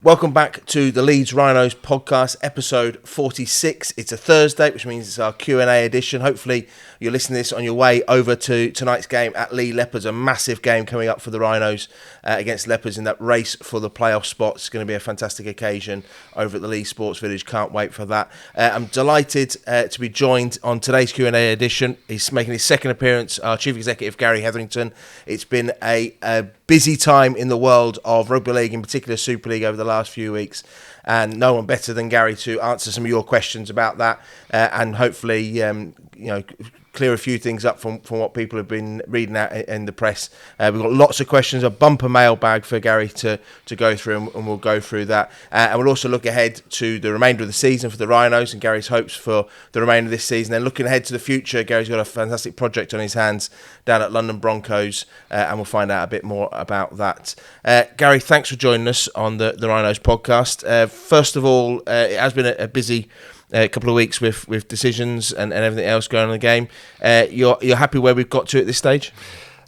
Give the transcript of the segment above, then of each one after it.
Welcome back to the Leeds Rhinos Podcast, episode 46. It's a Thursday, which means it's our Q&A edition. Hopefully you're listening to this on your way over to tonight's game at Leeds Leopards, a massive game coming up for the Rhinos against Leopards in that race for the playoff spots. It's going to be a fantastic occasion over at the Leeds Sports Village. Can't wait for that. I'm delighted to be joined on today's Q&A edition. He's making his second appearance, our Chief Executive, Gary Hetherington. It's been a busy time in the world of rugby league, in particular Super League, over the last few weeks, and no one better than Gary to answer some of your questions about that and hopefully clear a few things up from what people have been reading out in the press. We've got lots of questions, a bumper mailbag for Gary to go through, and we'll go through that. And we'll also look ahead to the remainder of the season for the Rhinos and Gary's hopes for the remainder of this season. Then looking ahead to the future, Gary's got a fantastic project on his hands down at London Broncos, and we'll find out a bit more about that. Gary, thanks for joining us on the Rhinos podcast. First of all, it has been a busy couple of weeks with decisions and everything else going on in the game. You're happy where we've got to at this stage?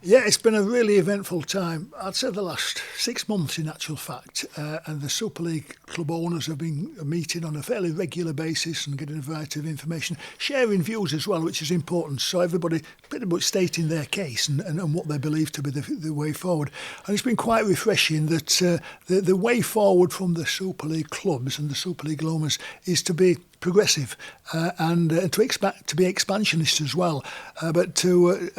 Yeah, it's been a really eventful time. I'd say the last 6 months in actual fact, and the Super League club owners have been meeting on a fairly regular basis and getting a variety of information, sharing views as well, which is important. So everybody pretty much stating their case and what they believe to be the way forward. And it's been quite refreshing that the way forward from the Super League clubs and the Super League owners is to be progressive and to be expansionist as well, but to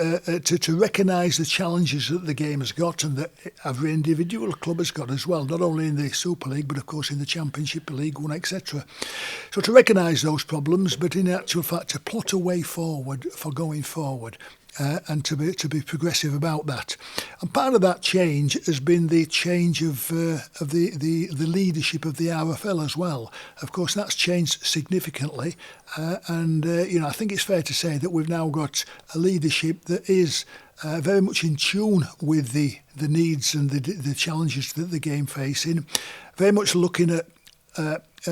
recognise the challenges that the game has got and that every individual club has got as well, not only in the Super League but of course in the Championship, League One, etc. So to recognise those problems, but in actual fact to plot a way forward for going forward. And to be progressive about that, and part of that change has been the change of the leadership of the RFL as well. Of course, that's changed significantly, and I think it's fair to say that we've now got a leadership that is very much in tune with the needs and the challenges that the game facing. Very much looking at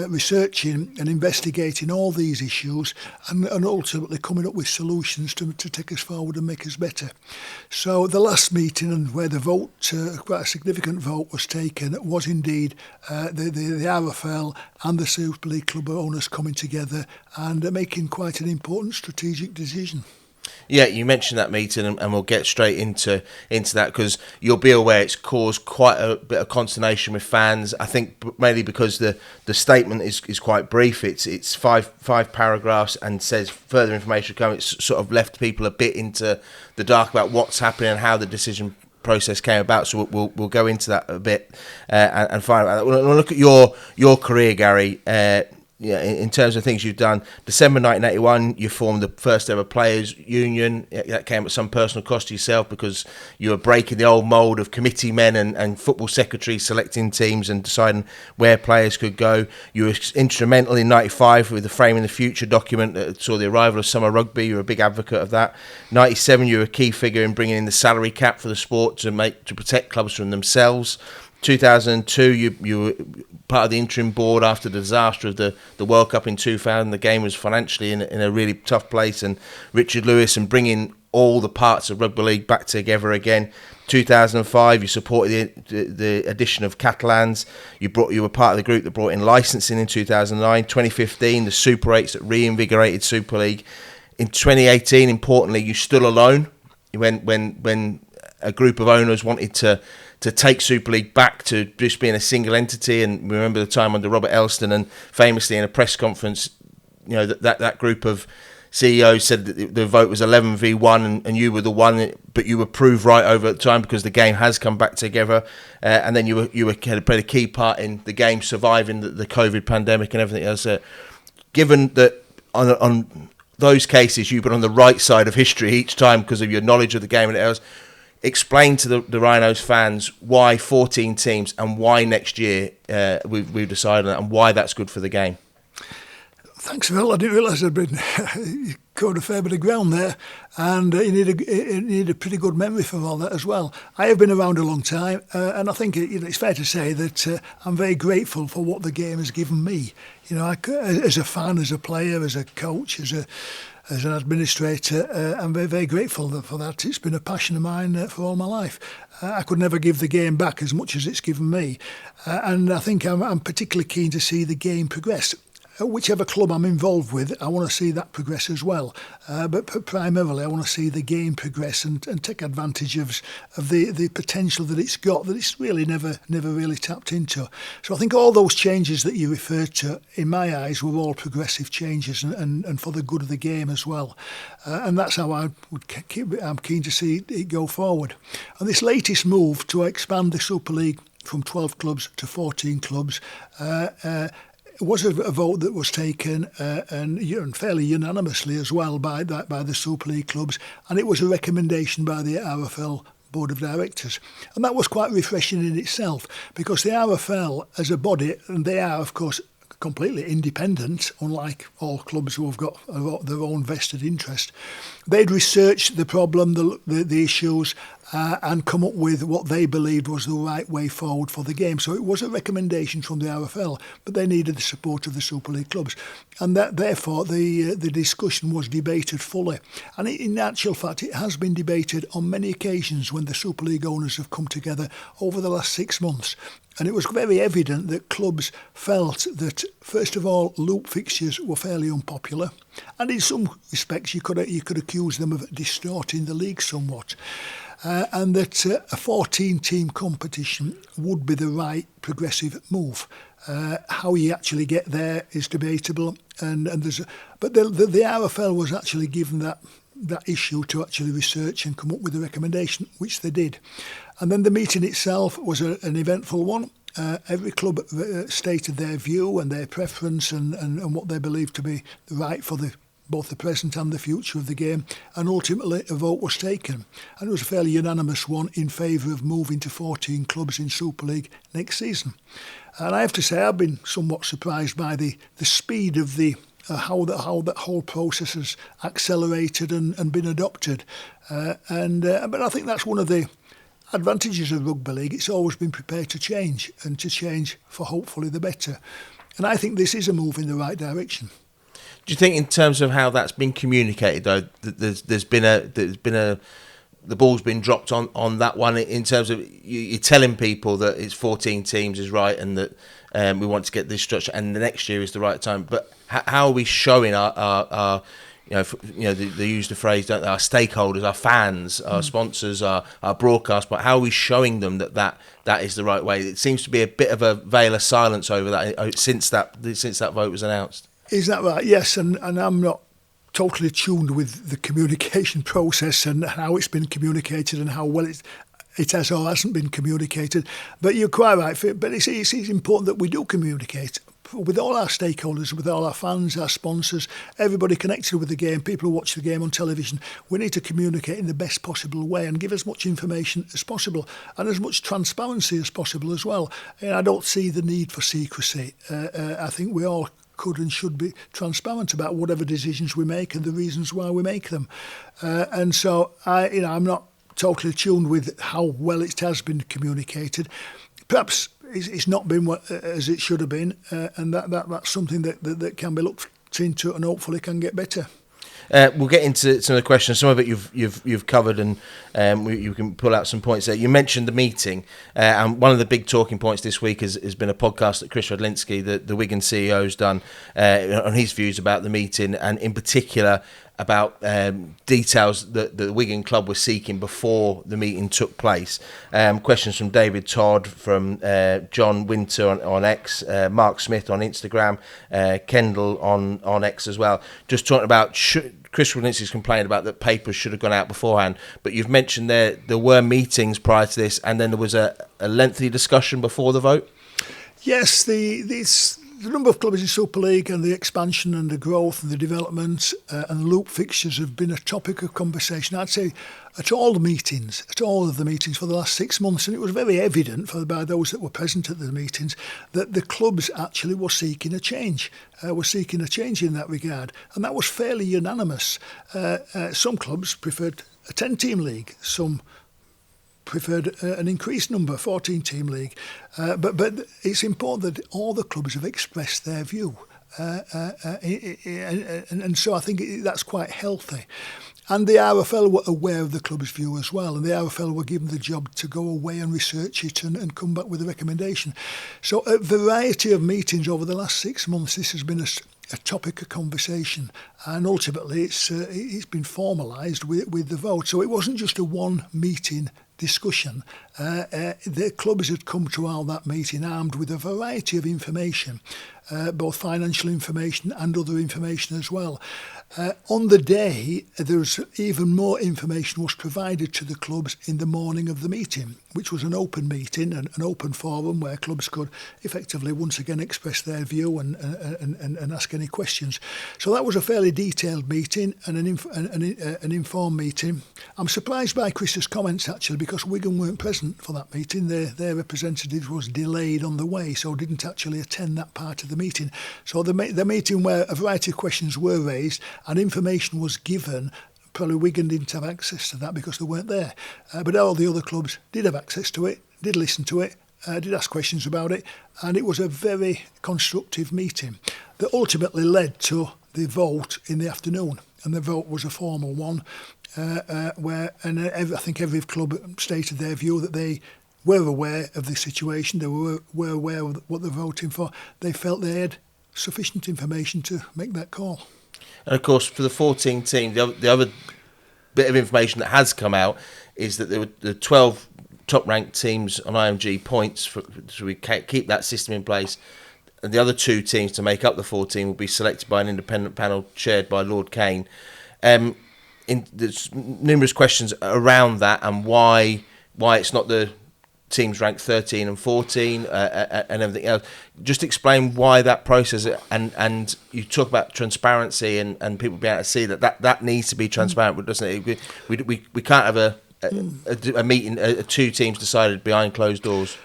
researching and investigating all these issues and ultimately coming up with solutions to take us forward and make us better. So the last meeting, and where the vote, quite a significant vote was taken, was indeed the RFL and the Super League club owners coming together and making quite an important strategic decision. Yeah, you mentioned that meeting, and we'll get straight into that, because you'll be aware it's caused quite a bit of consternation with fans. I think mainly because the statement is quite brief. It's five paragraphs and says further information coming. It's sort of left people a bit into the dark about what's happening and how the decision process came about. So we'll go into that a bit and find out. We'll look at your career, Gary. In terms of things you've done, December 1981, you formed the first ever players' union. That came at some personal cost to yourself because you were breaking the old mould of committee men and football secretaries selecting teams and deciding where players could go. You were instrumental in 95 with the Framing the Future document that saw the arrival of summer rugby. You were a big advocate of that. 97, you were a key figure in bringing in the salary cap for the sport to protect clubs from themselves. 2002, you were part of the interim board after the disaster of the World Cup in 2000. The game was financially in a really tough place, and Richard Lewis and bringing all the parts of rugby league back together again. 2005, you supported the addition of Catalans. You were part of the group that brought in licensing in 2009. 2015, the Super 8s that reinvigorated Super League. In 2018, importantly, you stood alone when a group of owners wanted to take Super League back to just being a single entity. And remember the time under Robert Elston, and famously in a press conference, that group of CEOs said that the vote was 11v1 and you were the one, but you were proved right over the time because the game has come back together. And then you played a key part in the game surviving the COVID pandemic and everything else. Given that on those cases you've been on the right side of history each time because of your knowledge of the game and everything else, explain to the Rhinos fans why 14 teams and why next year we've decided on that, and why that's good for the game. Thanks, Phil. I didn't realise I'd been you covered a fair bit of ground there, and you need a pretty good memory for all that as well. I have been around a long time, and I think it's fair to say that I'm very grateful for what the game has given me. As a fan, as a player, as a coach, as an administrator, I'm very, very grateful for that. It's been a passion of mine for all my life. I could never give the game back as much as it's given me, and I think I'm particularly keen to see the game progress. Whichever club I'm involved with, I want to see that progress as well. But primarily, I want to see the game progress and take advantage of the potential that it's got, that it's really never really tapped into. So I think all those changes that you referred to, in my eyes, were all progressive changes and for the good of the game as well. And that's how I'm keen to see it go forward. And this latest move to expand the Super League from 12 clubs to 14 clubs, it was a vote that was taken and fairly unanimously as well by the Super League clubs, and it was a recommendation by the RFL Board of Directors. And that was quite refreshing in itself, because the RFL as a body, and they are of course completely independent, unlike all clubs who have got their own vested interest, they'd researched the problem, the issues, and come up with what they believed was the right way forward for the game. So it was a recommendation from the RFL, but they needed the support of the Super League clubs. And that, therefore, the discussion was debated fully. And in actual fact, it has been debated on many occasions when the Super League owners have come together over the last 6 months. And it was very evident that clubs felt that, first of all, loop fixtures were fairly unpopular. And in some respects, you could accuse them of distorting the league somewhat. And that a 14-team competition would be the right progressive move. How you actually get there is debatable, but the RFL was actually given that issue to actually research and come up with a recommendation, which they did. And then the meeting itself was an eventful one. Every club stated their view and their preference and what they believed to be right for both the present and the future of the game, and ultimately a vote was taken, and it was a fairly unanimous one in favour of moving to 14 clubs in Super League next season. And I have to say, I've been somewhat surprised by the speed of how that whole process has accelerated and been adopted. But I think that's one of the advantages of rugby league. It's always been prepared to change, and to change for hopefully the better. And I think this is a move in the right direction. Do you think, in terms of how that's been communicated, though, that the ball's been dropped on that one, in terms of you're telling people that it's 14 teams is right, and that we want to get this structure, and the next year is the right time? But how are we showing our they use the phrase, don't they, our stakeholders, our fans, our sponsors, our broadcast, but how are we showing them that is the right way? It seems to be a bit of a veil of silence over that since that vote was announced. Is that right? Yes, and I'm not totally tuned with the communication process and how it's been communicated and how well it has or hasn't been communicated. But you're quite right, but it's important that we do communicate with all our stakeholders, with all our fans, our sponsors, everybody connected with the game, people who watch the game on television. We need to communicate in the best possible way and give as much information as possible and as much transparency as possible as well. And I don't see the need for secrecy. I think we all could and should be transparent about whatever decisions we make and the reasons why we make them. And so I'm not totally tuned with how well it has been communicated. Perhaps it's not been as it should have been, and that's something that can be looked into and hopefully can get better. We'll get into some of the questions. Some of it you've covered, and you can pull out some points there. You mentioned the meeting, and one of the big talking points this week has been a podcast that Chris Radlinski, the Wigan CEO, has done on his views about the meeting, and in particular about details that the Wigan club was seeking before the meeting took place. Questions from David Todd, from John Winter on X, Mark Smith on Instagram, Kendall on X as well. Just talking about Chris Radlinski's complained about that papers should have gone out beforehand, but you've mentioned there were meetings prior to this, and then there was a lengthy discussion before the vote. Yes, the the number of clubs in Super League and the expansion and the growth and the development and loop fixtures have been a topic of conversation, I'd say, at all of the meetings for the last 6 months. And it was very evident by those that were present at the meetings that the clubs actually were seeking a change, in that regard. And that was fairly unanimous. Some clubs preferred a 10-team league, some preferred an increased number, 14-team league. But it's important that all the clubs have expressed their view. And so I think that's quite healthy. And the RFL were aware of the club's view as well, and the RFL were given the job to go away and research it and come back with a recommendation. So a variety of meetings over the last 6 months, this has been a topic of conversation, and ultimately it's been formalised with the vote. So it wasn't just a one meeting discussion. The clubs had come to all that meeting armed with a variety of information, both financial information and other information as well. On the day, there's even more information was provided to the clubs in the morning of the meeting, which was an open meeting, an open forum where clubs could effectively once again express their view and ask any questions. So that was a fairly detailed meeting and an informed meeting. I'm surprised by Chris's comments actually, because Wigan weren't present for that meeting. Their representative was delayed on the way, so didn't actually attend that part of the meeting. So the meeting where a variety of questions were raised and information was given, probably Wigan didn't have access to that because they weren't there. But all the other clubs did have access to it, did listen to it, did ask questions about it, and it was a very constructive meeting that ultimately led to the vote in the afternoon. And the vote was a formal one, I think every club stated their view that they were aware of the situation, they were aware of what they're voting for. They felt they had sufficient information to make that call. And of course, for the 14 teams, the other bit of information that has come out is that there were the 12 top-ranked teams on IMG points, so we keep that system in place. And the other 2 teams to make up the 14 will be selected by an independent panel chaired by Lord Kane. There's numerous questions around that and why it's not the teams ranked 13 and 14 and everything else. Just explain why that process, and you talk about transparency and people being able to see that needs to be transparent, but doesn't it? We can't have a meeting, 2 teams decided behind closed doors.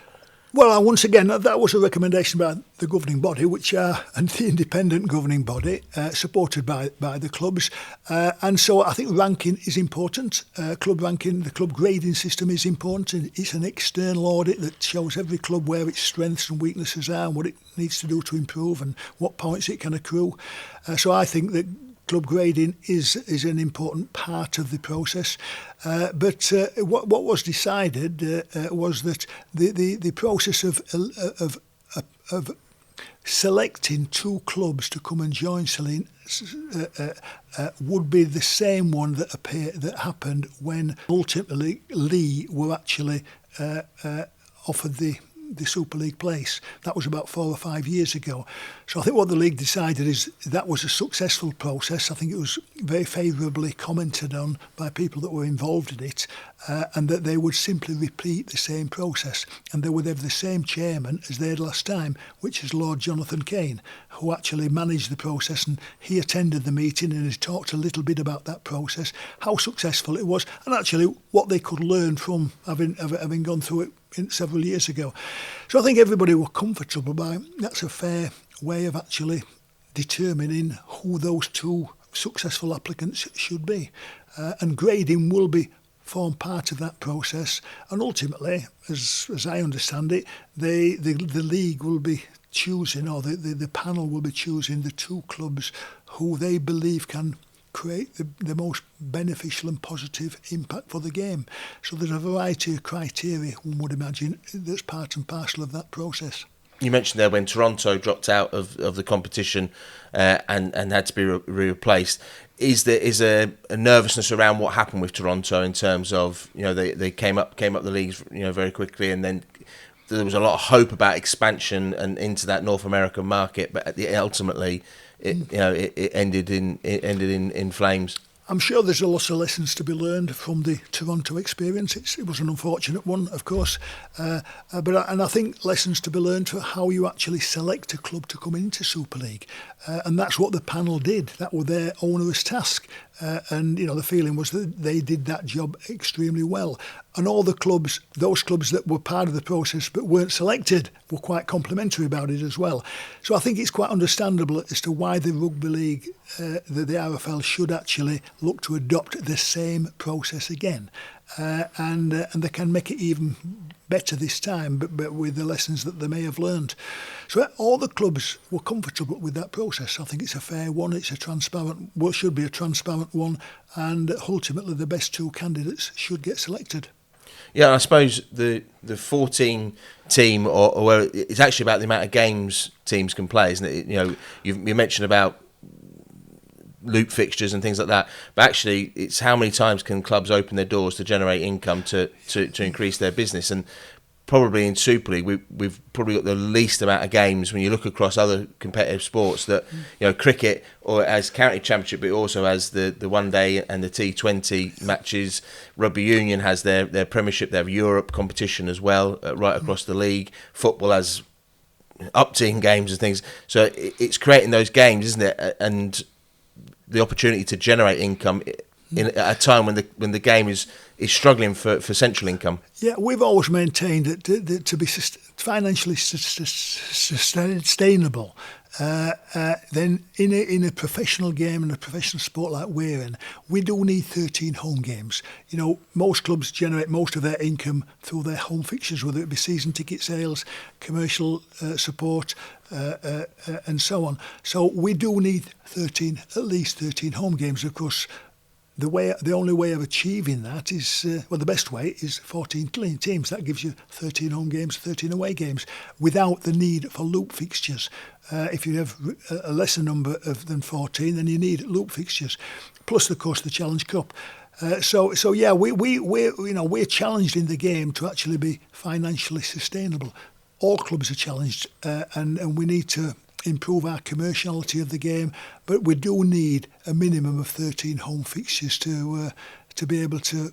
Well, once again, that was a recommendation by the governing body, and the independent governing body, supported by the clubs. And so I think ranking is important. Club ranking, the club grading system is important. It's an external audit that shows every club where its strengths and weaknesses are and what it needs to do to improve and what points it can accrue. So I think that club grading is an important part of the process, but what was decided was that the process of selecting 2 clubs to come and join Celine would be the same one that happened when ultimately Lee were actually offered the Super League place. That was about 4 or 5 years ago. So I think what the league decided is that was a successful process. I think it was very favourably commented on by people that were involved in it, and that they would simply repeat the same process, and they would have the same chairman as they had last time, which is Lord Jonathan Kane, who actually managed the process, and he attended the meeting and he talked a little bit about that process, how successful it was, and actually what they could learn from having gone through it several years ago. So I think everybody were comfortable by that's a fair way of actually determining who those 2 successful applicants should be. And grading will form part of that process. And ultimately, as I understand it, the league will be choosing, or the panel will be choosing the 2 clubs who they believe can create the most beneficial and positive impact for the game. So there's a variety of criteria, one would imagine, that's part and parcel of that process. You mentioned there when Toronto dropped out of the competition and had to be replaced. Is there a nervousness around what happened with Toronto in terms of, they came up the leagues very quickly, and then there was a lot of hope about expansion and into that North American market, but ultimately it ended in flames. I'm sure there's a lot of lessons to be learned from the Toronto experience. It was an unfortunate one, of course, but I think lessons to be learned for how you actually select a club to come into Super League, and that's what the panel did. That was their onerous task, and the feeling was that they did that job extremely well. And all the clubs, those clubs that were part of the process but weren't selected, were quite complimentary about it as well. So I think it's quite understandable as to why the Rugby League, the RFL, should actually look to adopt the same process again. And they can make it even better this time, but with the lessons that they may have learned. So all the clubs were comfortable with that process. I think it's a fair one. It's a transparent, what should be a transparent one, and ultimately the best two candidates should get selected. Yeah, I suppose the 14 team, or it's actually about the amount of games teams can play, isn't it? You mentioned about loop fixtures and things like that, but actually it's how many times can clubs open their doors to generate income to increase their business. And probably in Super League we've probably got the least amount of games when you look across other competitive sports, that cricket, or as county championship, but also as the one day and the T20 matches. Rugby union has their Premiership, their Europe competition as well, right across the league. Football has up-team games and things, so it's creating those games, isn't it? And the opportunity to generate income at a time when the game is struggling for central income. Yeah, we've always maintained that to be financially sustainable, then in a professional game and a professional sport like we're in, we do need 13 home games. Most clubs generate most of their income through their home fixtures, whether it be season ticket sales, commercial support, and so on. So we do need at least 13 home games. Of course, the only way of achieving that is, the best way is 14 teams. That gives you 13 home games, 13 away games, without the need for loop fixtures. If you have a lesser number than 14, then you need loop fixtures, plus of course the Challenge Cup. So yeah, we're challenged in the game to actually be financially sustainable. All clubs are challenged, and we need to improve our commerciality of the game, but we do need a minimum of 13 home fixtures to be able to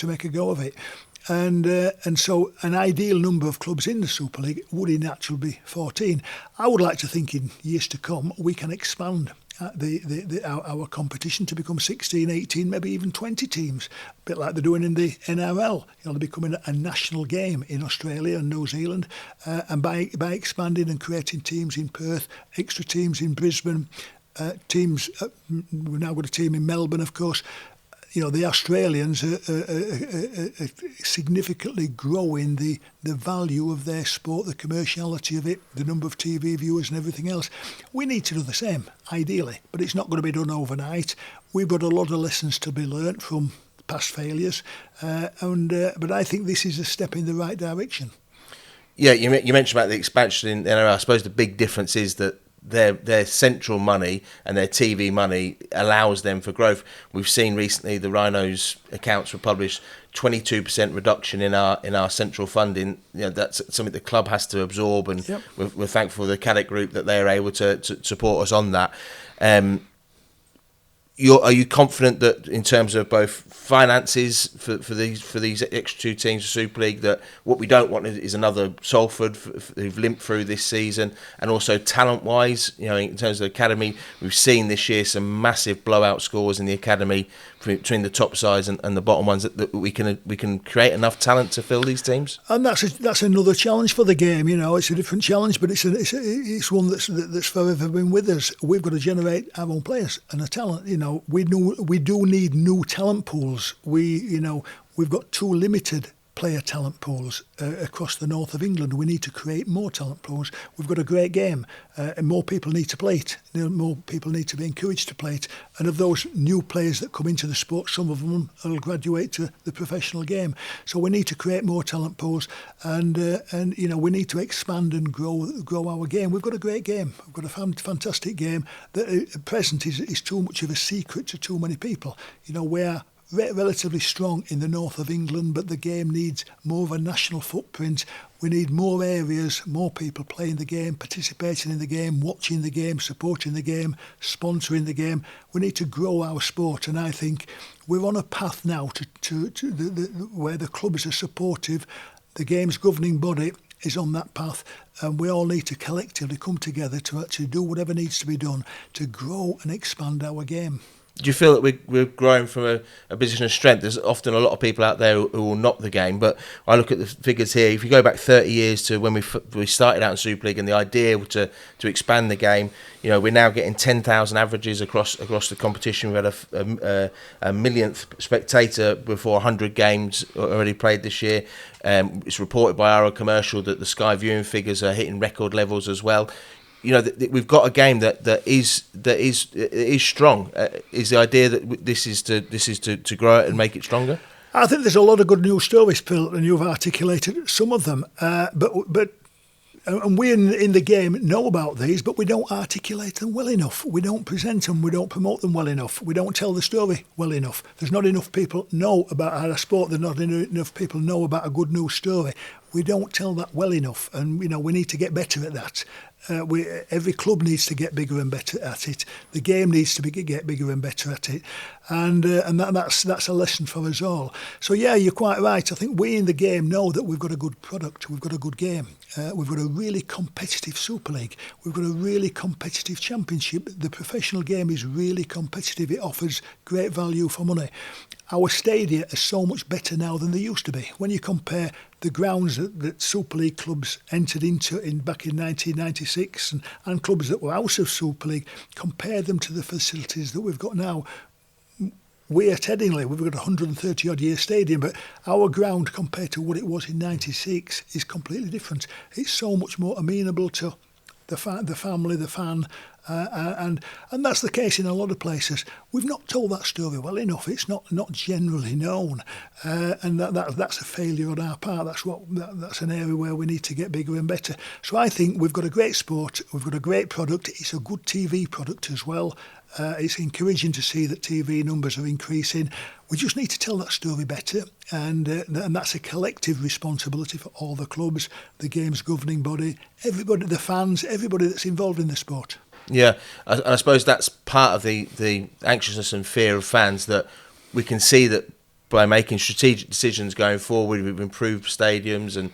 make a go of it. And so an ideal number of clubs in the Super League would in actual be 14. I would like to think in years to come we can expand our competition to become 16, 18, maybe even 20 teams, a bit like they're doing in the NRL. They're becoming a national game in Australia and New Zealand, and by expanding and creating teams in Perth, extra teams in Brisbane, teams. We've now got a team in Melbourne, of course. The Australians are significantly growing the value of their sport, the commerciality of it, the number of TV viewers and everything else. We need to do the same, ideally, but it's not going to be done overnight. We've got a lot of lessons to be learnt from past failures, but I think this is a step in the right direction. Yeah, you mentioned about the expansion in NRL. I suppose the big difference is that their central money and their TV money allows them for growth. We've seen recently the Rhinos accounts were published, 22% reduction in our central funding. That's something the club has to absorb, and yep. We're thankful for the Caddick Group that they're able to support us on that. Are you confident that in terms of both finances for these extra two teams of Super League, that what we don't want is another Salford who've limped through this season, and also talent-wise, in terms of the academy, we've seen this year some massive blowout scores in the academy between the top sides and the bottom ones, that we can create enough talent to fill these teams? And that's another challenge for the game. It's a different challenge, but it's one that's forever been with us. We've got to generate our own players and the talent. We do need new talent pools. We've got too limited player talent pools across the north of England. We need to create more talent pools. We've got a great game, and more people need to play it. More people need to be encouraged to play it. And of those new players that come into the sport, some of them will graduate to the professional game. So we need to create more talent pools, and we need to expand and grow our game. We've got a great game. We've got a fantastic game that at present is too much of a secret to too many people. We are relatively strong in the north of England, but the game needs more of a national footprint. We need more areas, more people playing the game, participating in the game, watching the game, supporting the game, sponsoring the game. We need to grow our sport, and I think we're on a path now to where the clubs are supportive. The game's governing body is on that path, and we all need to collectively come together to actually do whatever needs to be done to grow and expand our game. Do you feel that we're growing from a position of strength? There's often a lot of people out there who will knock the game, but I look at the figures here. If you go back 30 years to when we started out in Super League and the idea to expand the game, we're now getting 10,000 averages across the competition. We had a millionth spectator before 100 games already played this year. It's reported by our commercial that the Sky viewing figures are hitting record levels as well. We've got a game that is strong. Is the idea that this is to grow it and make it stronger? I think there's a lot of good news stories, Phil, and you've articulated some of them. And we in the game know about these, but we don't articulate them well enough. We don't present them. We don't promote them well enough. We don't tell the story well enough. There's not enough people know about our sport. There's not enough people know about a good news story. We don't tell that well enough, and we need to get better at that. Every club needs to get bigger and better at it. The game needs to get bigger and better at it, and that's a lesson for us all. So yeah, you're quite right. I think we in the game know that we've got a good product, we've got a good game, we've got a really competitive Super League, we've got a really competitive Championship. The professional game is really competitive. It offers great value for money. Our stadia are so much better now than they used to be. When you compare the grounds that Super League clubs entered into back in 1996 and clubs that were out of Super League, compare them to the facilities that we've got now. We at Hetherington, we've got a 130-odd year stadium, but our ground compared to what it was in 96 is completely different. It's so much more amenable to the family, the fan, and that's the case in a lot of places. We've not told that story well enough. It's not generally known, and that's a failure on our part. That's an area where we need to get bigger and better. So I think we've got a great sport, we've got a great product. It's a good TV product as well. It's encouraging to see that TV numbers are increasing. We just need to tell that story better, and that's a collective responsibility for all the clubs, the game's governing body, everybody, the fans, everybody that's involved in the sport. Yeah, I suppose that's part of the anxiousness and fear of fans, that we can see that by making strategic decisions going forward, we've improved stadiums, and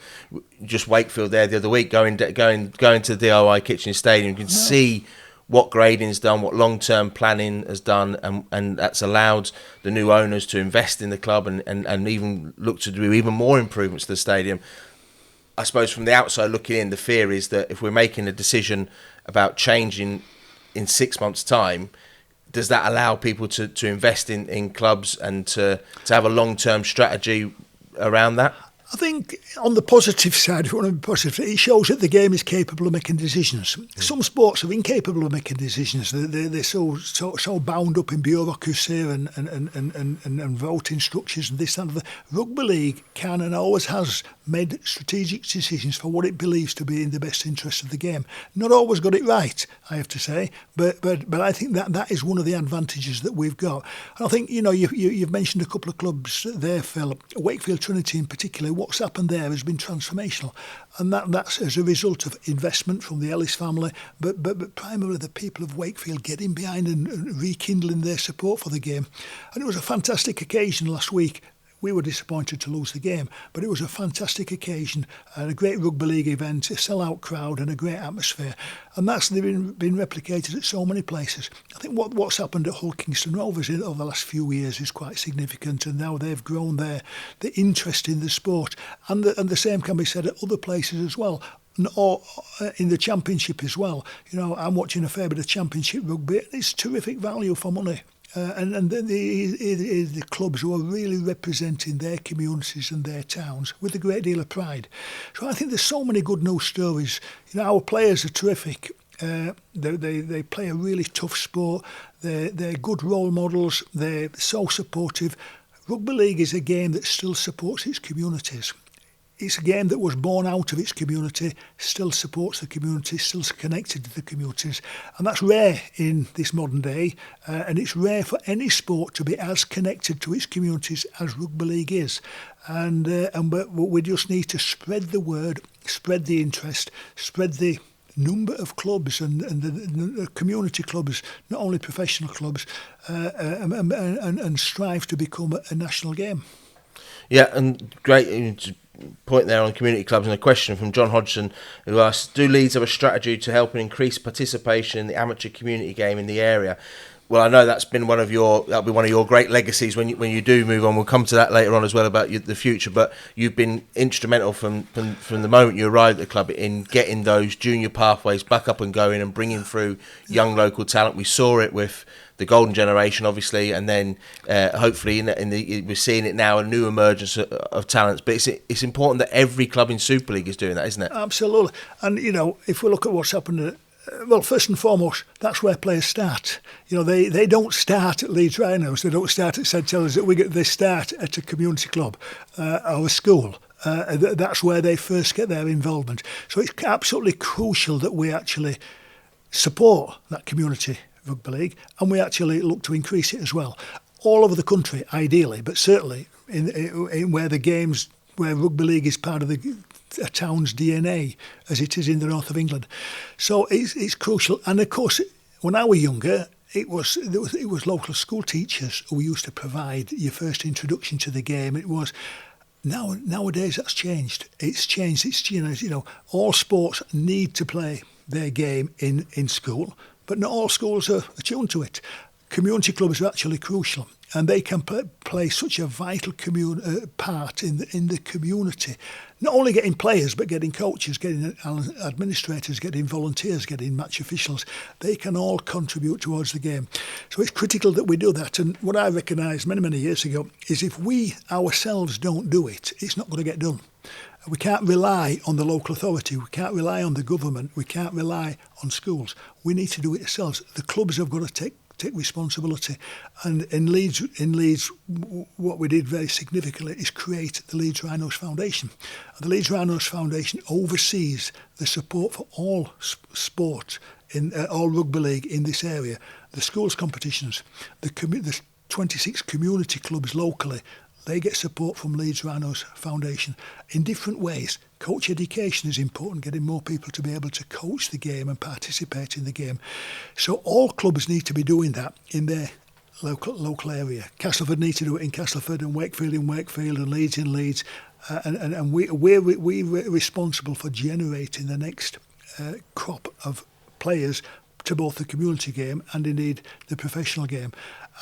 just Wakefield there the other week, going to the DIY Kitchen Stadium, you can see what grading's done, what long-term planning has done, and that's allowed the new owners to invest in the club and even look to do even more improvements to the stadium. I suppose from the outside looking in, the fear is that if we're making a decision about changing in 6 months' time, does that allow people to invest in clubs and to have a long-term strategy around that? I think on the positive side, if you want to be positive, it shows that the game is capable of making decisions. Some sports are incapable of making decisions. They're so bound up in bureaucracy and voting structures and this and that. Rugby league can and always has made strategic decisions for what it believes to be in the best interest of the game. Not always got it right, I have to say, but I think that is one of the advantages that we've got. And I think you've mentioned a couple of clubs there, Phil. Wakefield Trinity in particular. What's happened there has been transformational, and that's as a result of investment from the Ellis family, but primarily the people of Wakefield getting behind and rekindling their support for the game. And it was a fantastic occasion last week. We were disappointed to lose the game, but it was a fantastic occasion and a great rugby league event, a sellout crowd and a great atmosphere. And that's been replicated at so many places. I think what's happened at Hull Kingston Rovers over the last few years is quite significant, and now they've grown the interest in the sport. And the same can be said at other places as well. Or in the Championship as well. I'm watching a fair bit of Championship rugby, and it's terrific value for money. And the clubs who are really representing their communities and their towns with a great deal of pride. So I think there's so many good news stories. Our players are terrific. They play a really tough sport. They're good role models. They're so supportive. Rugby league is a game that still supports its communities. it's a game that was born out of its community, still supports the community, still connected to the communities, and that's rare in this modern day, and it's rare for any sport to be as connected to its communities as rugby league is. And we just need to spread the word, spread the interest, spread the number of clubs and the community clubs, not only professional clubs, and strive to become a national game. Yeah, and great point there on community clubs, and a question from John Hodgson, who asks, do Leeds have a strategy to help and increase participation in the amateur community game in the area? Well, I know that'll be one of your great legacies when you do move on. We'll come to that later on as well about the future. But you've been instrumental from the moment you arrived at the club in getting those junior pathways back up and going and bringing through young local talent. We saw it with the golden generation, obviously, and then hopefully we're seeing it now, a new emergence of talents. But it's important that every club in Super League is doing that, isn't it? Absolutely. And if we look at what's happened. Well, first and foremost, that's where players start. They don't start at Leeds Rhinos. They don't start at St Helens. They start at a community club or a school. That's where they first get their involvement. So it's absolutely crucial that we actually support that community rugby league, and we actually look to increase it as well. All over the country, ideally, but certainly in where rugby league is part of a town's DNA, as it is in the north of England. So it's crucial. And of course, when I was younger, it was local school teachers who used to provide your first introduction to the game. It was nowadays that's changed. It's changed. It's all sports need to play their game in school, but not all schools are attuned to it. Community clubs are actually crucial, and they can play such a vital part in the community. Not only getting players, but getting coaches, getting administrators, getting volunteers, getting match officials. They can all contribute towards the game. So it's critical that we do that. And what I recognised many, many years ago is if we ourselves don't do it, it's not going to get done. We can't rely on the local authority. We can't rely on the government. We can't rely on schools. We need to do it ourselves. The clubs have got to take responsibility. And in Leeds, what we did very significantly is create the Leeds Rhinos Foundation. The Leeds Rhinos Foundation oversees the support for all sport, in all rugby league in this area, the schools competitions, the 26 community clubs locally. They get support from Leeds Rhinos Foundation in different ways. Coach education is important, getting more people to be able to coach the game and participate in the game. So all clubs need to be doing that in their local area. Castleford need to do it in Castleford, and Wakefield in Wakefield, and Leeds in Leeds. And we're responsible for generating the next crop of players to both the community game and indeed the professional game.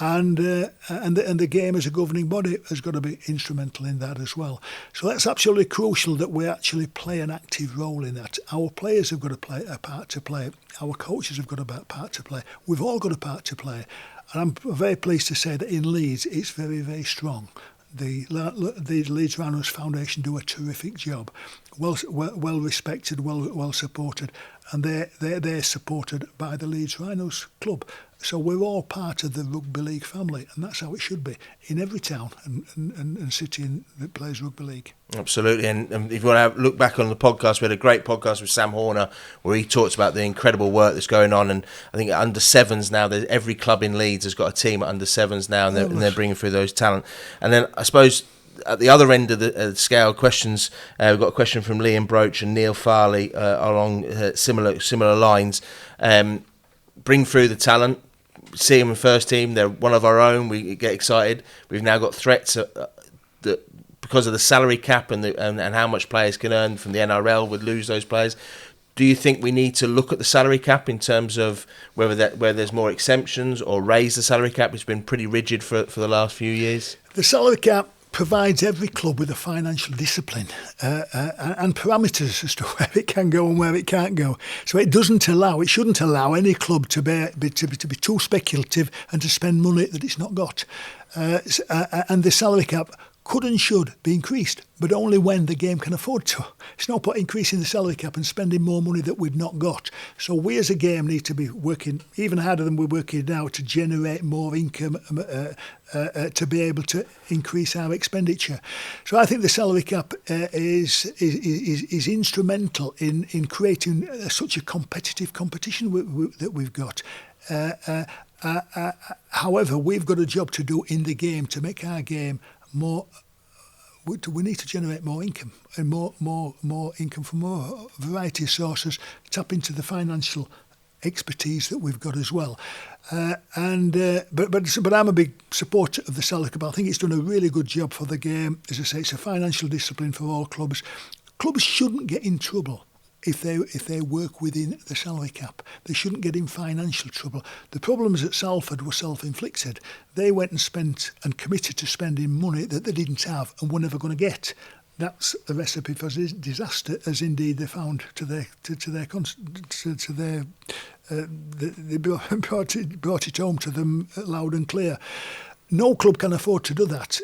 And the game as a governing body has got to be instrumental in that as well. So that's absolutely crucial that we actually play an active role in that. Our players have got to play a part to play. Our coaches have got a part to play. We've all got a part to play. And I'm very pleased to say that in Leeds it's very, very strong. The Leeds Rhinos Foundation do a terrific job, well respected, well supported, and they're supported by the Leeds Rhinos Club. So we're all part of the rugby league family, and that's how it should be in every town and city that plays rugby league. Absolutely, and if you want to look back on the podcast, we had a great podcast with Sam Horner where he talks about the incredible work that's going on, and I think at under sevens now, every club in Leeds has got a team at under sevens now, and they're bringing through those talent. And then I suppose at the other end of the scale, questions, we've got a question from Liam Broach and Neil Farley along similar lines. Bring through the talent. See them in first team, they're one of our own, we get excited. We've now got threats that because of the salary cap and how much players can earn from the NRL would lose those players. Do you think we need to look at the salary cap in terms of where there's more exemptions or raise the salary cap? It's been pretty rigid for the last few years. The salary cap provides every club with a financial discipline and parameters as to where it can go and where it can't go. So it shouldn't allow any club to be too speculative and to spend money that it's not got. And the salary cap could and should be increased, but only when the game can afford to. It's no point increasing the salary cap and spending more money that we've not got. So we as a game need to be working even harder than we're working now to generate more income to be able to increase our expenditure. So I think the salary cap is instrumental in creating such a competitive competition that we've got. However, we've got a job to do in the game to make our game more. We need to generate more income and more income from more variety of sources. Tap into the financial expertise that we've got as well. But I'm a big supporter of the salary cap. I think it's done a really good job for the game. As I say, it's a financial discipline for all clubs. Clubs shouldn't get in trouble if they work within the salary cap. They shouldn't get in financial trouble. The problems at Salford were self-inflicted. They went and spent and committed to spending money that they didn't have and were never going to get. That's a recipe for disaster, as indeed they found they brought it home to them loud and clear. No club can afford to do that.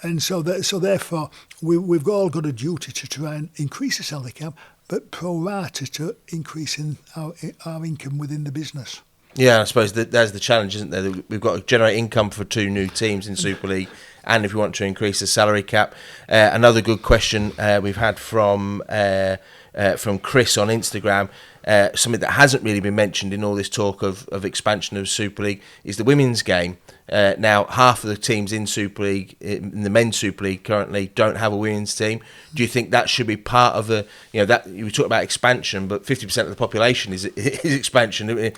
And so therefore, we've all got a duty to try and increase the salary cap, but pro rata to increasing our income within the business. Yeah, I suppose that's the challenge, isn't there? We've got to generate income for 2 new teams in Super League, and if we want to increase the salary cap. Another good question we've had from Chris on Instagram, something that hasn't really been mentioned in all this talk of expansion of Super League, is the women's game. Now, half of the teams in Super League, in the men's Super League currently, don't have a women's team. Do you think that should be part of that you talk about expansion, but 50% of the population is expansion. Leeds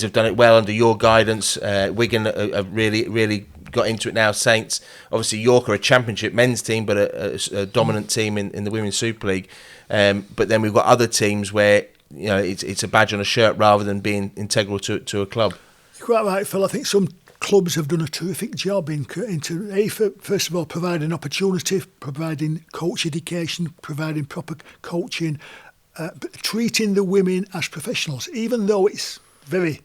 have done it well under your guidance. Wigan have really got into it now. Saints, obviously York are a championship men's team, but a dominant team in the women's Super League. But then we've got other teams where it's a badge on a shirt rather than being integral to a club. You're quite right, Phil. I think some clubs have done a terrific job first of all, providing opportunity, providing coach education, providing proper coaching, treating the women as professionals, even though it's very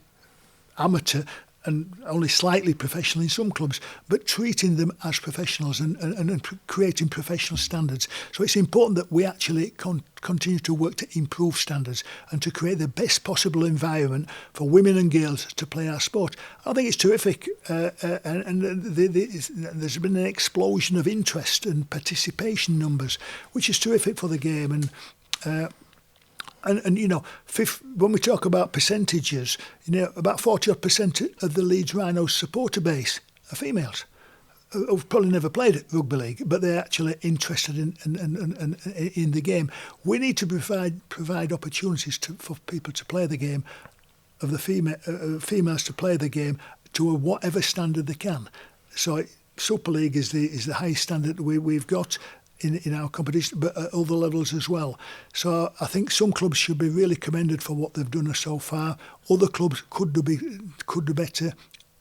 amateur and only slightly professional in some clubs, but treating them as professionals and creating professional standards. So it's important that we actually continue to work to improve standards and to create the best possible environment for women and girls to play our sport. I think it's terrific, there's been an explosion of interest and participation numbers, which is terrific for the game. And when we talk about percentages, about 40% of the Leeds Rhinos supporter base are females who've probably never played rugby league, but they're actually interested in the game. We need to provide opportunities for people to play the game, of the females to play the game to whatever standard they can. So Super League is the highest standard we've got in our competition, but at other levels as well. So I think some clubs should be really commended for what they've done so far. Other clubs could do better.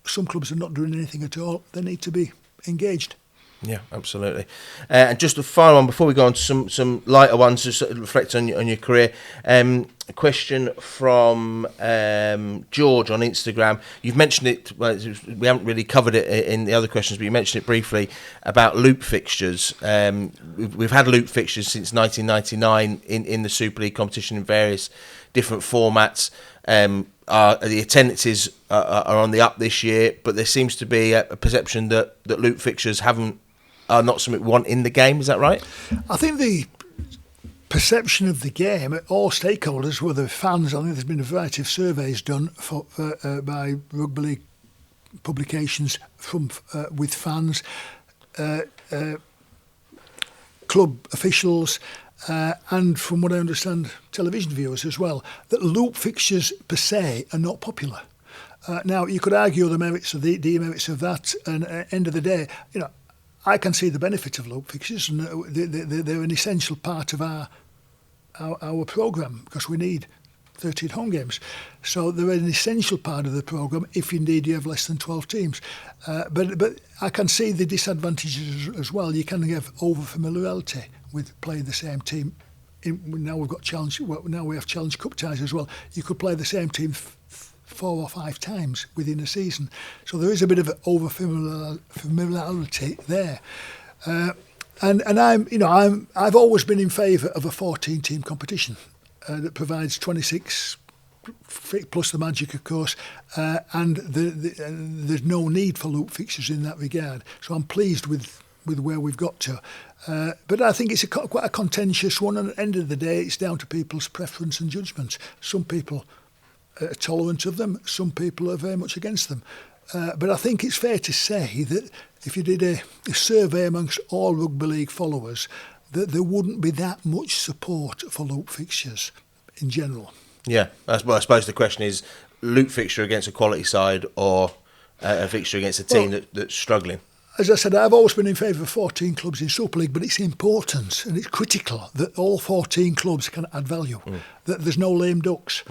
Some clubs are not doing anything at all. They need to be engaged. Yeah, absolutely. And just a final one before we go on to some lighter ones, just to reflect on your career. A question from George on Instagram. You've mentioned it. Well, we haven't really covered it in the other questions, but you mentioned it briefly about loop fixtures. We've had loop fixtures since 1999 in the Super League competition in various different formats. The attendances are on the up this year, but there seems to be a perception that loop fixtures are not something we want in the game. Is that right? I think the perception of the game, all stakeholders, whether fans, I think there's been a variety of surveys done by rugby league publications with fans, club officials, and from what I understand, television viewers as well, that loop fixtures per se are not popular. Now, you could argue the merits of the demerits of that, and at the end of the day, I can see the benefit of loop fixtures, and they're an essential part of our programme, because we need 13 home games. So they're an essential part of the programme if indeed you have less than 12 teams. But I can see the disadvantages as well. You can have over-familiarity with playing the same team. Now we have Challenge Cup ties as well. You could play the same team 4 or 5 times within a season. So there is a bit of over familiarity there. And I've always been in favour of a 14-team competition that provides 26 plus the Magic, of course, and there's no need for loop fixtures in that regard. So I'm pleased with where we've got to. But I think it's quite a contentious one, and at the end of the day, it's down to people's preference and judgment. Some people are tolerant of them, some people are very much against them. But I think it's fair to say that if you did a survey amongst all rugby league followers, that there wouldn't be that much support for loop fixtures in general. Yeah, I suppose the question is loop fixture against a quality side or a fixture against a team that's struggling. As I said, I've always been in favour of 14 clubs in Super League, but it's important and it's critical that all 14 clubs can add value, that there's no lame ducks,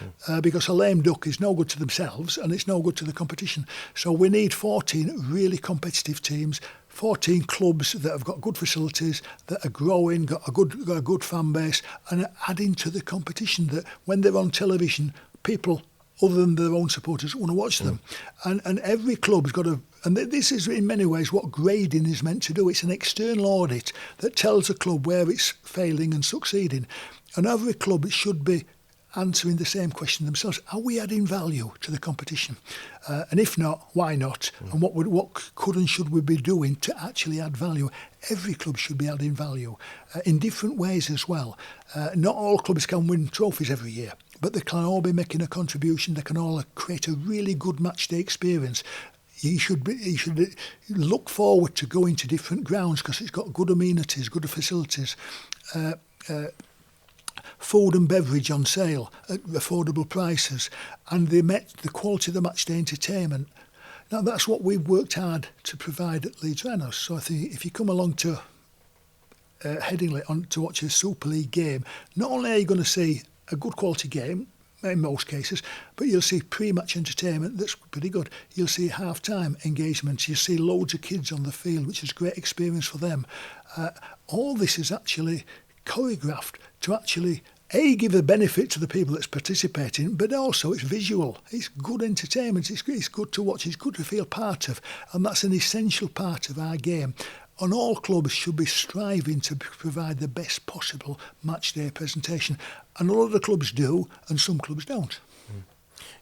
because a lame duck is no good to themselves and it's no good to the competition. So we need 14 really competitive teams, 14 clubs that have got good facilities, that are growing, got a good fan base, and are adding to the competition, that when they're on television, people other than their own supporters want to watch them. And every club's got to, and this is in many ways what grading is meant to do. It's an external audit that tells a club where it's failing and succeeding. And every club should be answering the same question themselves. Are we adding value to the competition? And if not, why not? And what could and should we be doing to actually add value? Every club should be adding value in different ways as well. Not all clubs can win trophies every year, but they can all be making a contribution. They can all create a really good match day experience. You should look forward to going to different grounds because it's got good amenities, good facilities, food and beverage on sale at affordable prices, and the quality of the match day entertainment. Now that's what we've worked hard to provide at Leeds Rhinos. So I think if you come along to Hetherington to watch a Super League game, not only are you going to see a good quality game in most cases, but you'll see pre-match entertainment that's pretty good. You'll see half-time engagements. You see loads of kids on the field, which is a great experience for them. All this is actually choreographed to actually give a benefit to the people that's participating, but also it's visual. It's good entertainment. It's good to watch. It's good to feel part of, and that's an essential part of our game. And all clubs should be striving to provide the best possible match day presentation. And a lot of clubs do, and some clubs don't.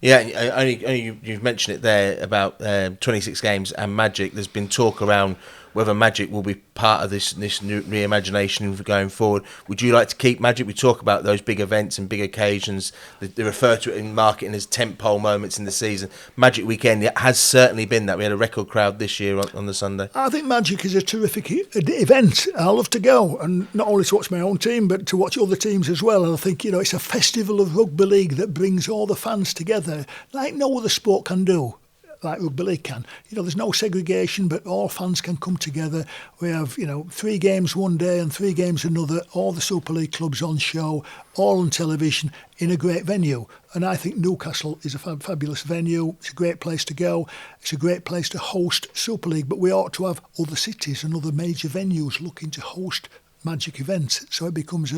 Yeah, only you've mentioned it there about 26 games and Magic. There's been talk around whether Magic will be part of this new reimagination going forward. Would you like to keep Magic? We talk about those big events and big occasions. They refer to it in marketing as tentpole moments in the season. Magic Weekend has certainly been that. We had a record crowd this year on the Sunday. I think Magic is a terrific event. I love to go, and not only to watch my own team, but to watch other teams as well. And I think, it's a festival of rugby league that brings all the fans together like no other sport can do. Like rugby league can. There's no segregation, but all fans can come together. We have, 3 games one day and 3 games another, all the Super League clubs on show, all on television, in a great venue. And I think Newcastle is a fabulous venue. It's a great place to go. It's a great place to host Super League, but we ought to have other cities and other major venues looking to host Magic events, so it becomes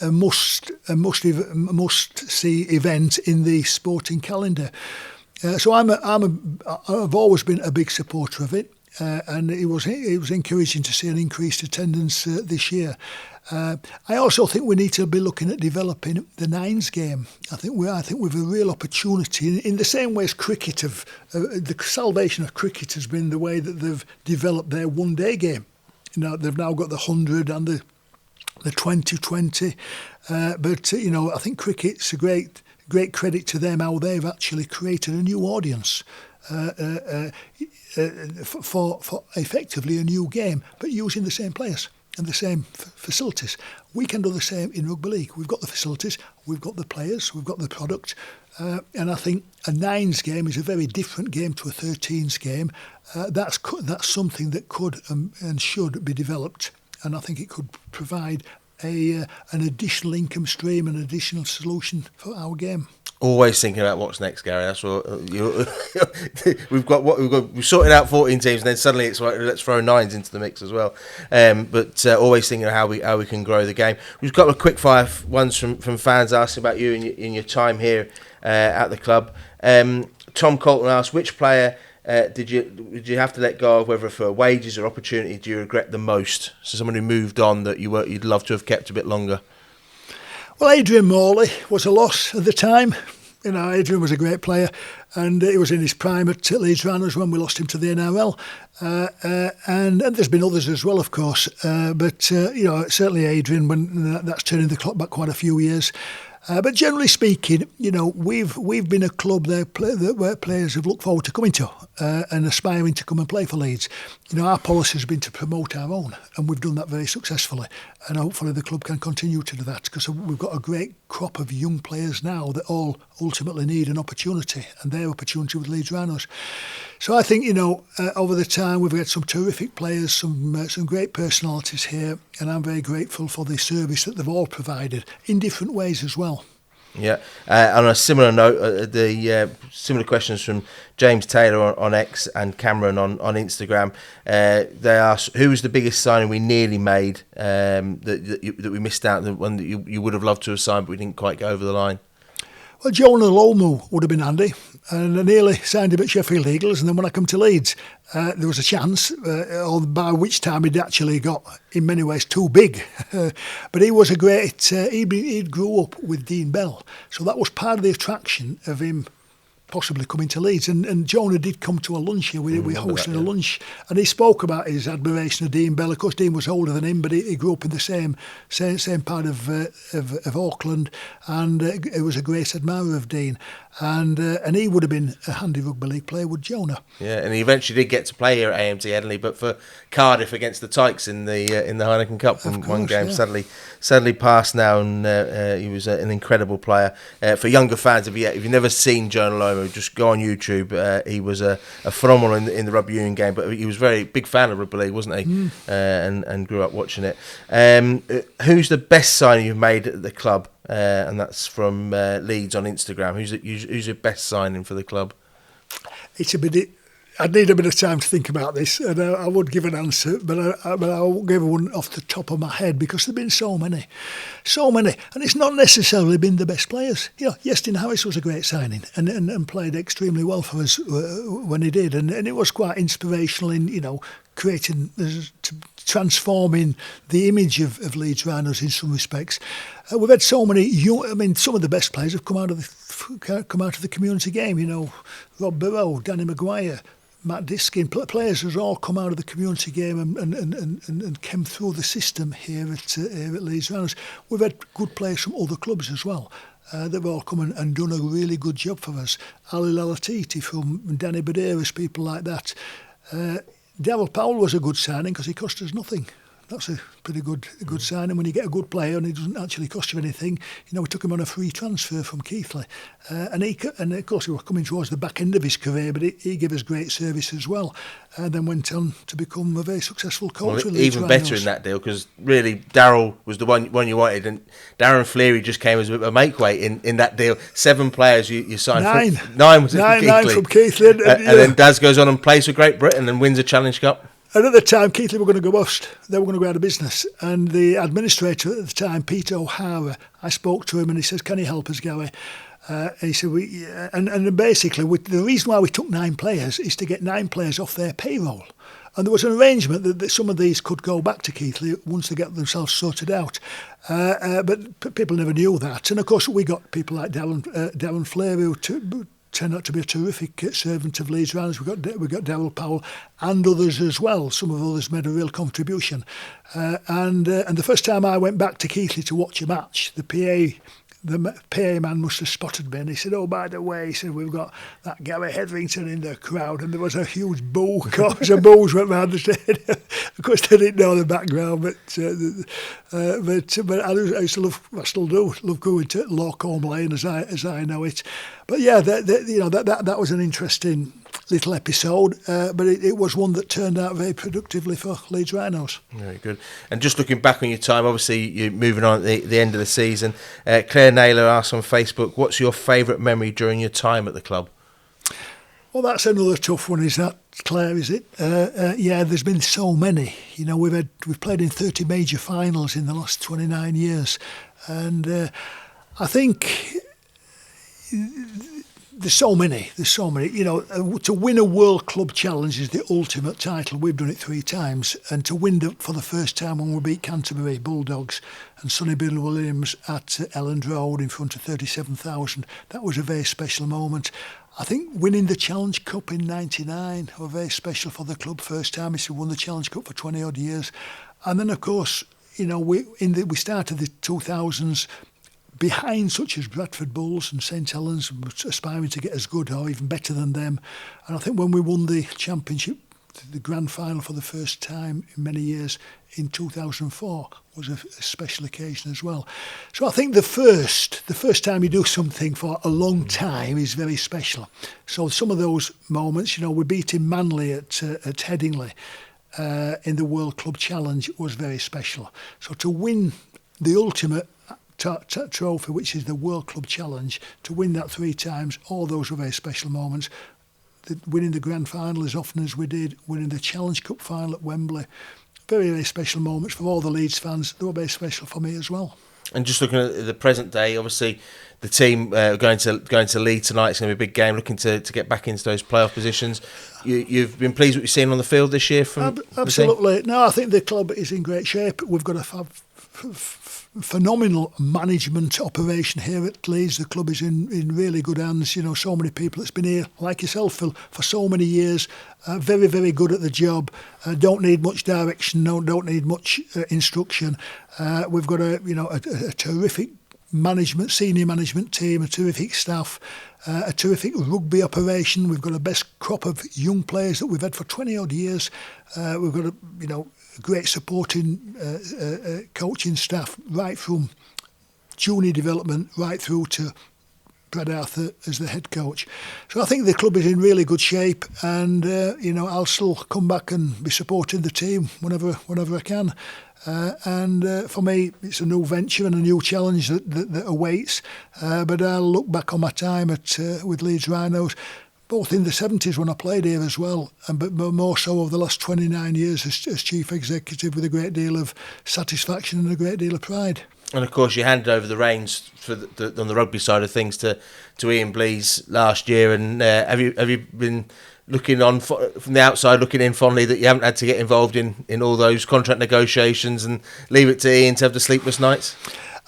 a must-see event in the sporting calendar. So I've always been a big supporter of it, and it was encouraging to see an increased attendance this year. I also think we need to be looking at developing the nines game. I think we've a real opportunity in the same way as cricket. The salvation of cricket has been the way that they've developed their one-day game. They've now got the 100 and the 2020, but I think cricket's a great credit to them how they've actually created a new audience for effectively a new game, but using the same players and the same facilities. We can do the same in rugby league. We've got the facilities, we've got the players, we've got the product, and I think a nines game is a very different game to a 13s game. That's something that could and should be developed, and I think it could provide an additional income stream, an additional solution for our game. Always thinking about what's next, Gary. That's what we've sorted out 14 teams, and then suddenly it's like let's throw nines into the mix as well. But always thinking of how we can grow the game. We've got a quick fire ones from fans asking about you in your time here at the club. Tom Colton asked, which player did you have to let go of, whether for wages or opportunity, do you regret the most? So someone who moved on that you'd love to have kept a bit longer. Well, Adrian Morley was a loss at the time. Adrian was a great player, and he was in his prime at Leeds Rhinos when we lost him to the NRL. And there's been others as well, of course. But certainly Adrian, when that's turning the clock back quite a few years. But generally speaking, we've been a club where players have looked forward to coming to and aspiring to come and play for Leeds. Our policy has been to promote our own, and we've done that very successfully. And hopefully the club can continue to do that, because we've got a great crop of young players now that all ultimately need an opportunity, and their opportunity with Leeds Rhinos. So I think, over the time we've had some terrific players, some great personalities here, and I'm very grateful for the service that they've all provided in different ways as well. Yeah. On a similar note, the similar questions from James Taylor on X and Cameron on Instagram. They asked, who was the biggest signing we nearly made that we missed out, the one that you would have loved to have signed but we didn't quite go over the line? Well, Jonah Lomu would have been handy, and I nearly signed him at Sheffield Eagles, and then when I come to Leeds, there was a chance, by which time he'd actually got, in many ways, too big. But he was a great, he grew up with Dean Bell, so that was part of the attraction of him possibly coming to Leeds. And Jonah did come to a lunch here. We hosted a lunch, and he spoke about his admiration of Dean Bell. Of course, Dean was older than him, but he grew up in the same part of Auckland, and he was a great admirer of Dean. And he would have been a handy rugby league player, would Jonah. Yeah, and he eventually did get to play here at AMT Headingley, but for Cardiff against the Tykes in the Heineken Cup from one game. Yeah. Sadly passed now, and he was an incredible player. For younger fans, if you've never seen Jonah Lomu, just go on YouTube. He was a phenomenal in the rugby union game, but he was a very big fan of rugby league, wasn't he? And grew up watching it. Who's the best signing you've made at the club? And that's from Leeds on Instagram. Who's your best signing for the club? I'd need a bit of time to think about this, and I would give an answer, but I won't give one off the top of my head, because there've been so many, and it's not necessarily been the best players. Yestin Harris was a great signing and played extremely well for us when he did, and it was quite inspirational in creating, transforming the image of Leeds Rhinos in some respects. We've had so many some of the best players have come out of the community game. Rob Burrow, Danny Maguire, Matt Diskin, players who's all come out of the community game and came through the system here at Leeds Rhinos. We've had good players from other clubs as well. They've all come and done a really good job for us. Ali Lalatiti from Danny Baderas, people like that. Daryl Powell was a good signing because he cost us nothing. That's a pretty good signing when you get a good player and it doesn't actually cost you anything. We took him on a free transfer from Keighley, and of course he was coming towards the back end of his career, but he gave us great service as well, and then went on to become a very successful coach. Well, even better in that deal, because really Daryl was the one you wanted, and Darren Fleary just came as a make weight in that deal. 7 players you signed. Nine from Keighley, and then Daz goes on and plays for Great Britain and wins a Challenge Cup. And at the time, Keighley were going to go bust. They were going to go out of business. And the administrator at the time, Peter O'Hara, I spoke to him and he says, "Can you help us, Gary?" He said, and basically, the reason why we took 9 players is to get 9 players off their payroll. And there was an arrangement that some of these could go back to Keighley once they get themselves sorted out. But people never knew that. And of course, we got people like Darren Flair, who turned out to be a terrific servant of Leeds Rhinos. We got Daryl Powell and others as well. Some of others made a real contribution. And the first time I went back to Keighley to watch a match, the PA man must have spotted me, and he said, "Oh, by the way," he said, "we've got that Gary Hetherington in the crowd," and there was a huge boo. Of course, the boos went round the stadium. Of course, they didn't know the background, but I still do love going to Lawcombe Lane as I know it. But yeah, that was an interesting little episode, but it was one that turned out very productively for Leeds Rhinos. Very good. And just looking back on your time, obviously you're moving on at the end of the season. Claire Naylor asked on Facebook, what's your favourite memory during your time at the club? Well, that's another tough one, is that, Claire, is it? Yeah, there's been so many. You know, we've played in 30 major finals in the last 29 years. And I think there's so many. You know, to win a World Club Challenge is the ultimate title. We've done it 3 times. And to win for the first time when we beat Canterbury Bulldogs and Sonny Bill Williams at Elland Road in front of 37,000, that was a very special moment. I think winning the Challenge Cup in '99 was very special for the club. First time we won the Challenge Cup for 20 odd years. And then, of course, you know, we started the 2000s behind such as Bradford Bulls and St Helens, aspiring to get as good or even better than them. And I think when we won the championship, the grand final for the first time in many years in 2004 was a special occasion as well. So I think the first time you do something for a long time is very special. So some of those moments, you know, we beat in Manly at Headingley in the World Club Challenge was very special. So to win the ultimate trophy, which is the World Club Challenge, to win that 3 times, all those were very special moments. Winning the grand final as often as we did, winning the Challenge Cup final at Wembley, very, very special moments for all the Leeds fans. They were very special for me as well. And just looking at the present day, obviously the team going to Leeds tonight, it's going to be a big game, looking to get back into those playoff positions. You've been pleased with what you've seen on the field this year from absolutely. The team? No, I think the club is in great shape. We've got a phenomenal management operation here at Leeds. The club is in really good hands. You know, so many people that's been here, like yourself, Phil, for so many years. Very, very good at the job. Don't need much direction. Don't need much instruction. We've got a terrific senior management team, a terrific staff, a terrific rugby operation. We've got the best crop of young players that we've had for 20 odd years. We've got a great supporting coaching staff, right from junior development right through to Brad Arthur as the head coach. So I think the club is in really good shape, and I'll still come back and be supporting the team whenever I can. For me, it's a new venture and a new challenge that awaits. But I'll look back on my time with Leeds Rhinos, both in the 70s when I played here as well, but more so over the last 29 years as chief executive, with a great deal of satisfaction and a great deal of pride. And of course, you handed over the reins for on the rugby side of things to Ian Blease last year. And have you been looking on from the outside, looking in fondly that you haven't had to get involved in all those contract negotiations and leave it to Ian to have the sleepless nights?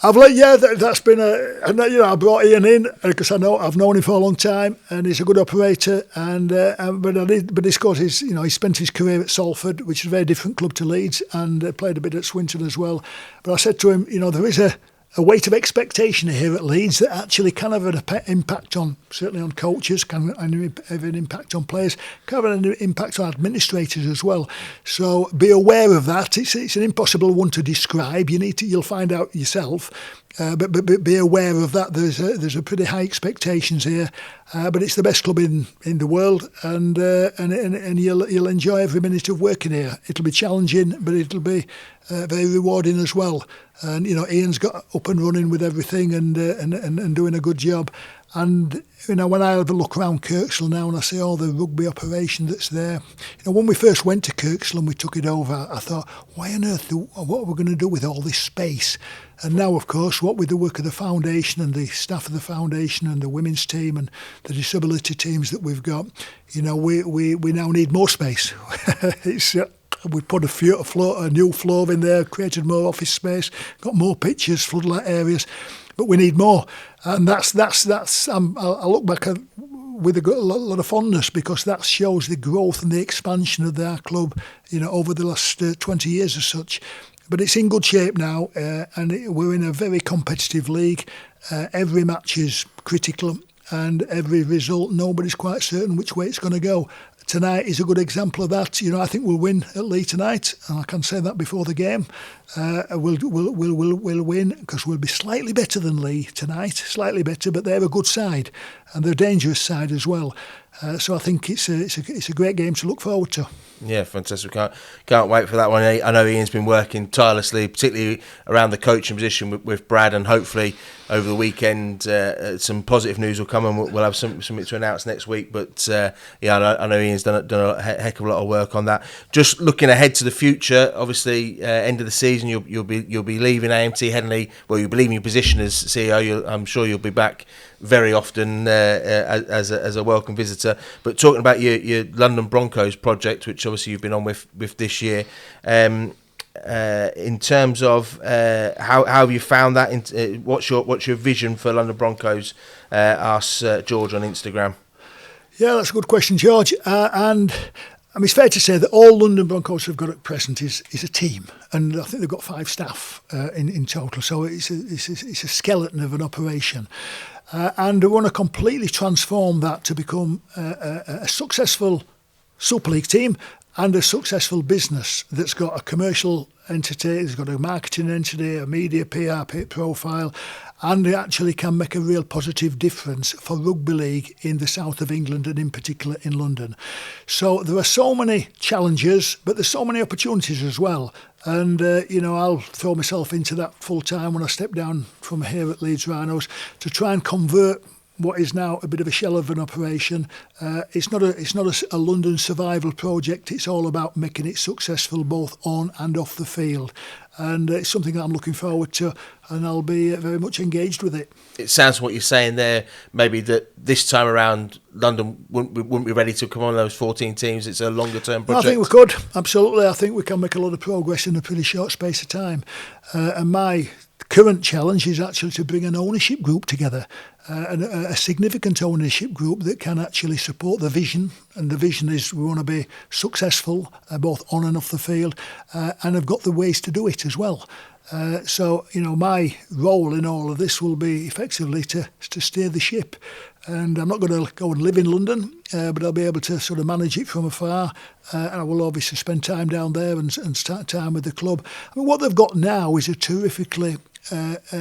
That's been I brought Ian in because I've known him for a long time, and he's a good operator. But he's got he spent his career at Salford, which is a very different club to Leeds, and played a bit at Swinton as well. But I said to him, there is a weight of expectation here at Leeds that actually can have an impact certainly on coaches, can have an impact on players, can have an impact on administrators as well. So be aware of that. It's an impossible one to describe. You'll find out yourself. But be aware of that. There's a pretty high expectations here, but it's the best club in the world, and you'll enjoy every minute of working here. It'll be challenging, but it'll be very rewarding as well. And Ian's got up and running with everything and doing a good job. And when I have a look around Kirksall now and I see all the rugby operation that's there, when we first went to Kirksall and we took it over, I thought, why on earth, what are we going to do with all this space? And now, of course, what with the work of the foundation and the staff of the foundation and the women's team and the disability teams that we've got, we now need more space. We put a new floor in there, created more office space, got more pitches, floodlight areas, but we need more. And that's. I look back with a lot of fondness, because that shows the growth and the expansion of our club, over the last 20 years or such. But it's in good shape now, and we're in a very competitive league. Every match is critical, and every result, nobody's quite certain which way it's going to go. Tonight is a good example of that. I think we'll win at Leigh tonight, and I can say that before the game. We'll win, because we'll be slightly better than Leigh tonight, slightly better, but they're a good side, and they're a dangerous side as well. So I think it's a great game to look forward to. Yeah, fantastic. Can't wait for that one. I know Ian's been working tirelessly, particularly around the coaching position with Brad, and hopefully over the weekend some positive news will come, and we'll have something to announce next week. But I know Ian's done a heck of a lot of work on that. Just looking ahead to the future, obviously end of the season you'll be leaving AMT Headingley. Well, you'll be leaving your position as CEO. I'm sure you'll be back very often as a welcome visitor. But talking about your London Broncos project, which obviously you've been on with this year, in terms of how have you found that? What's your vision for London Broncos? Ask George on Instagram. Yeah, that's a good question, George. And I mean, it's fair to say that all London Broncos have got at present is a team, and I think they've got 5 staff in total. So it's a skeleton of an operation. And we want to completely transform that to become a successful Super League team and a successful business that's got a commercial entity, it's got a marketing entity, a media PR profile, and it actually can make a real positive difference for rugby league in the south of England and in particular in London. So there are so many challenges, but there's so many opportunities as well. And, I'll throw myself into that full time when I step down from here at Leeds Rhinos to try and convert what is now a bit of a shell of an operation. It's not a London survival project. It's all about making it successful both on and off the field. And it's something that I'm looking forward to, and I'll be very much engaged with it. It sounds what you're saying there, maybe that this time around London wouldn't be ready to come on those 14 teams. It's a longer term project. I think we could, absolutely. I think we can make a lot of progress in a pretty short space of time. And my current challenge is actually to bring an ownership group together, a significant ownership group that can actually support the vision. And the vision is we want to be successful both on and off the field, and have got the ways to do it as well. So my role in all of this will be effectively to steer the ship. And I'm not going to go and live in London, but I'll be able to sort of manage it from afar. And I will obviously spend time down there and start time with the club. I mean, what they've got now is a terrifically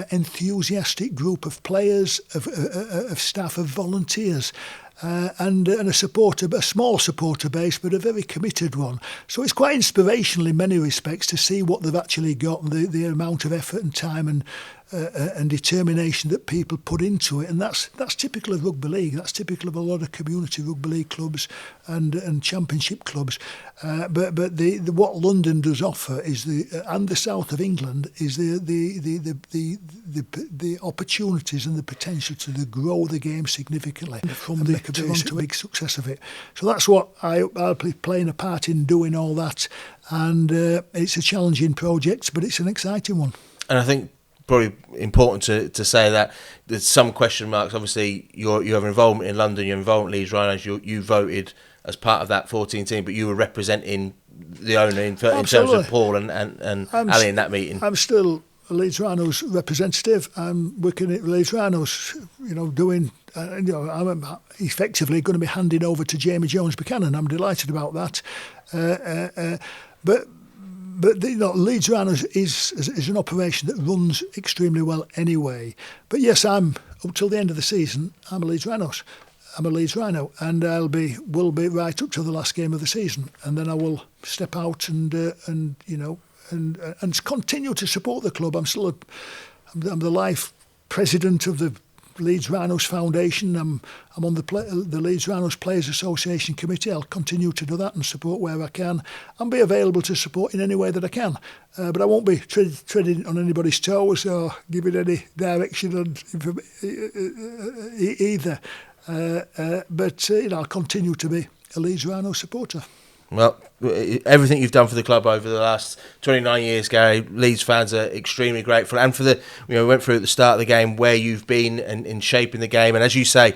enthusiastic group of players, of staff, of volunteers. And a small supporter base, but a very committed one. So it's quite inspirational in many respects to see what they've actually got, and the amount of effort and time and determination that people put into it. And that's typical of rugby league. That's typical of a lot of community rugby league clubs and championship clubs. But what London does offer is and the south of England is the opportunities and the potential to grow the game significantly from the to a big success of it. So that's what I'll be playing a part in doing all that. And it's a challenging project, but it's an exciting one. And I think probably important to say that there's some question marks. Obviously, you have involvement in London, you're involved in Leeds Rhinos, you voted as part of that 14 team, but you were representing the owner in terms of Paul and Ali in that meeting. I'm still a Leeds Rhinos representative. I'm working at Leeds Rhinos, doing... I'm effectively going to be handing over to Jamie Jones Buchanan. I'm delighted about that. But Leeds Rhinos is an operation that runs extremely well anyway. But yes, up till the end of the season, I'm a Leeds Rhinos. I'm a Leeds Rhino, and will be right up to the last game of the season, and then I will step out and continue to support the club. I'm the life president of the Leeds Rhinos Foundation. I'm on the Leeds Rhinos Players Association Committee. I'll continue to do that and support where I can and be available to support in any way that I can. But I won't be treading on anybody's toes or giving any direction either. But I'll continue to be a Leeds Rhinos supporter. Well, everything you've done for the club over the last 29 years, Gary, Leeds fans are extremely grateful. And for we went through at the start of the game where you've been in shaping the game. And as you say,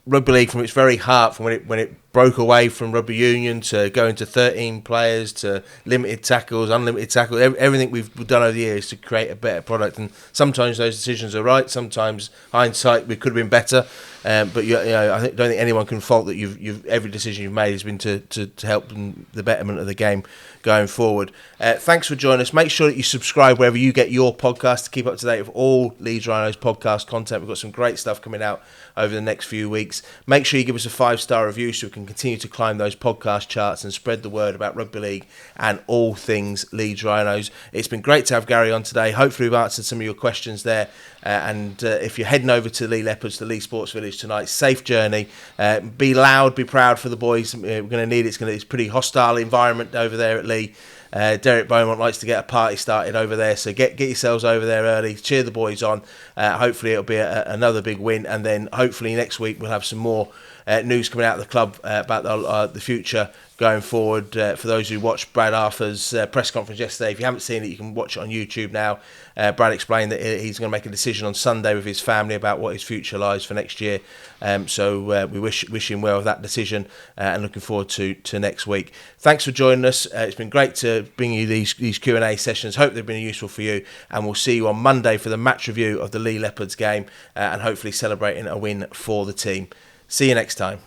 rugby league from its very heart, from when it broke away from rugby union to going to 13 players to limited tackles, unlimited tackles, everything we've done over the years to create a better product. And sometimes those decisions are right. Sometimes hindsight, we could have been better. But I don't think anyone can fault that every decision you've made has been to help the betterment of the game going forward. Thanks for joining us. Make sure that you subscribe wherever you get your podcast to keep up to date with all Leeds Rhinos podcast content. We've got some great stuff coming out over the next few weeks. Make sure you give us a 5-star review so we can continue to climb those podcast charts and spread the word about rugby league and all things Leeds Rhinos. It's been great to have Gary on today. Hopefully we've answered some of your questions there. And if you're heading over to Lee Leopards, the Lee Sports Village tonight, safe journey. Be loud, be proud for the boys. We're going to need it. It's a pretty hostile environment over there at Lee. Derek Beaumont likes to get a party started over there, so get yourselves over there early, cheer the boys on. Hopefully it'll be another big win, and then hopefully next week we'll have some more news coming out of the club about the future going forward. For those who watched Brad Arthur's press conference yesterday, if you haven't seen it, you can watch it on YouTube now. Brad explained that he's going to make a decision on Sunday with his family about what his future lies for next year. So we wish him well with that decision, and looking forward to next week. Thanks for joining us. It's been great to bring you these Q&A sessions. Hope they've been useful for you, and we'll see you on Monday for the match review of the Lee Leopards game, and hopefully celebrating a win for the team. See you next time.